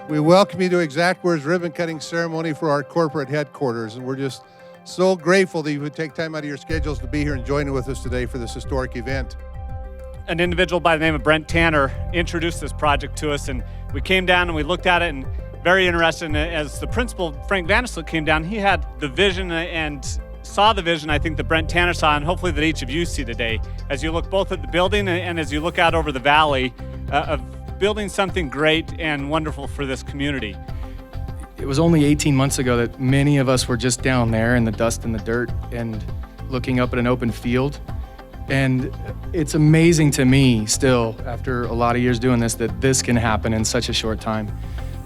We welcome you to Xactware's ribbon cutting ceremony for our corporate headquarters, and we're just so grateful that you would take time out of your schedules to be here and join with us today for this historic event. An individual by the name of Brent Tanner introduced this project to us, and we came down and we looked at it, and very interested. And as the principal, Frank Vanislook, came down, he had the vision and saw the vision I think that Brent Tanner saw, and hopefully that each of you see today as you look both at the building and as you look out over the valley of building something great and wonderful for this community. It was only 18 months ago that many of us were just down there in the dust and the dirt and looking up at an open field. And it's amazing to me still, after a lot of years doing this, that this can happen in such a short time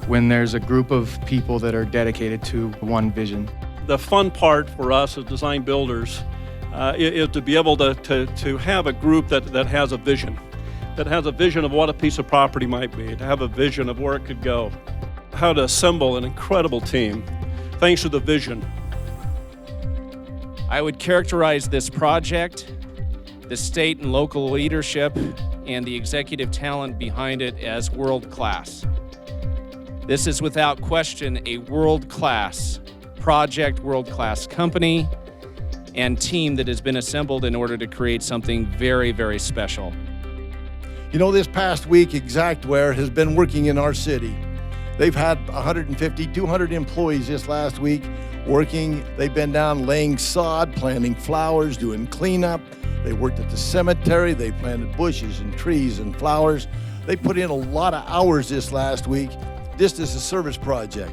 when there's a group of people that are dedicated to one vision. The fun part for us as design builders is to be able to have a group that has a vision. That has a vision of what a piece of property might be, to have a vision of where it could go, how to assemble an incredible team, thanks to the vision. I would characterize this project, the state and local leadership, and the executive talent behind it as world-class. This is without question a world-class project, world-class company, and team that has been assembled in order to create something very, very special. You know, this past week, Xactware has been working in our city. They've had 150, 200 employees this last week working. They've been down laying sod, planting flowers, doing cleanup. They worked at the cemetery. They planted bushes and trees and flowers. They put in a lot of hours this last week just as a service project.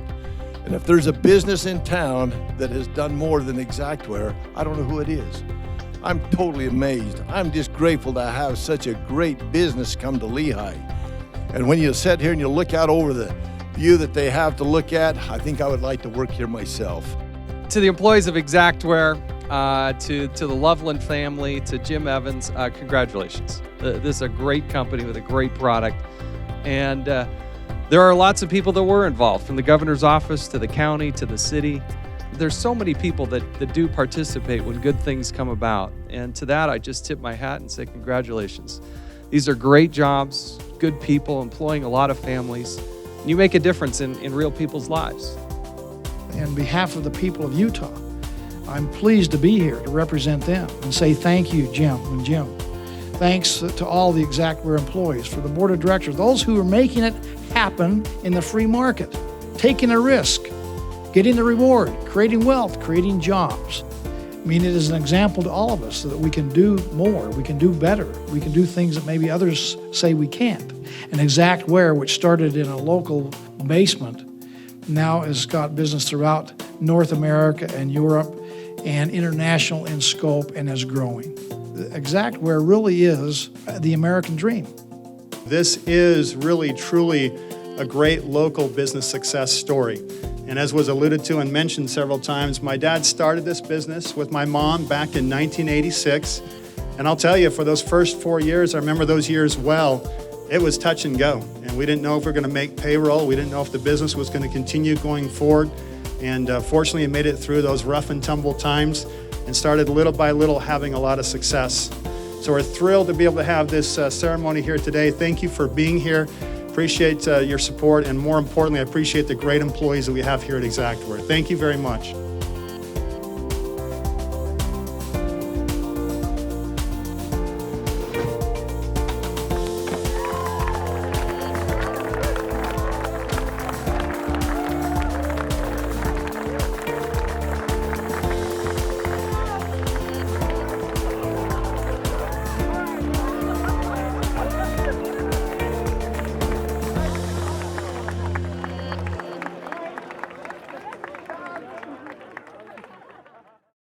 And if there's a business in town that has done more than Xactware, I don't know who it is. I'm totally amazed. I'm just grateful to have such a great business come to Lehi. And when you sit here and you look out over the view that they have to look at, I think I would like to work here myself. To the employees of Xactware, to the Loveland family, to Jim Evans, congratulations. This is a great company with a great product. And there are lots of people that were involved, from the governor's office to the county to the city. There's so many people that do participate when good things come about. And to that, I just tip my hat and say congratulations. These are great jobs, good people, employing a lot of families. And you make a difference in real people's lives. On behalf of the people of Utah, I'm pleased to be here to represent them and say thank you, Jim and Jim. Thanks to all the Xactware employees, for the board of directors, those who are making it happen in the free market, taking a risk, getting the reward, creating wealth, creating jobs. I mean, it is an example to all of us so that we can do more, we can do better, we can do things that maybe others say we can't. And Xactware, which started in a local basement, now has got business throughout North America and Europe and international in scope and is growing. Xactware really is the American dream. This is really, truly a great local business success story. And as was alluded to and mentioned several times, my dad started this business with my mom back in 1986. And I'll tell you, for those first 4 years, I remember those years well, it was touch and go. And we didn't know if we were going to make payroll. We didn't know if the business was going to continue going forward. And fortunately, it made it through those rough and tumble times and started little by little having a lot of success. So we're thrilled to be able to have this ceremony here today. Thank you for being here. Appreciate your support, and more importantly, I appreciate the great employees that we have here at Xactware. Thank you very much.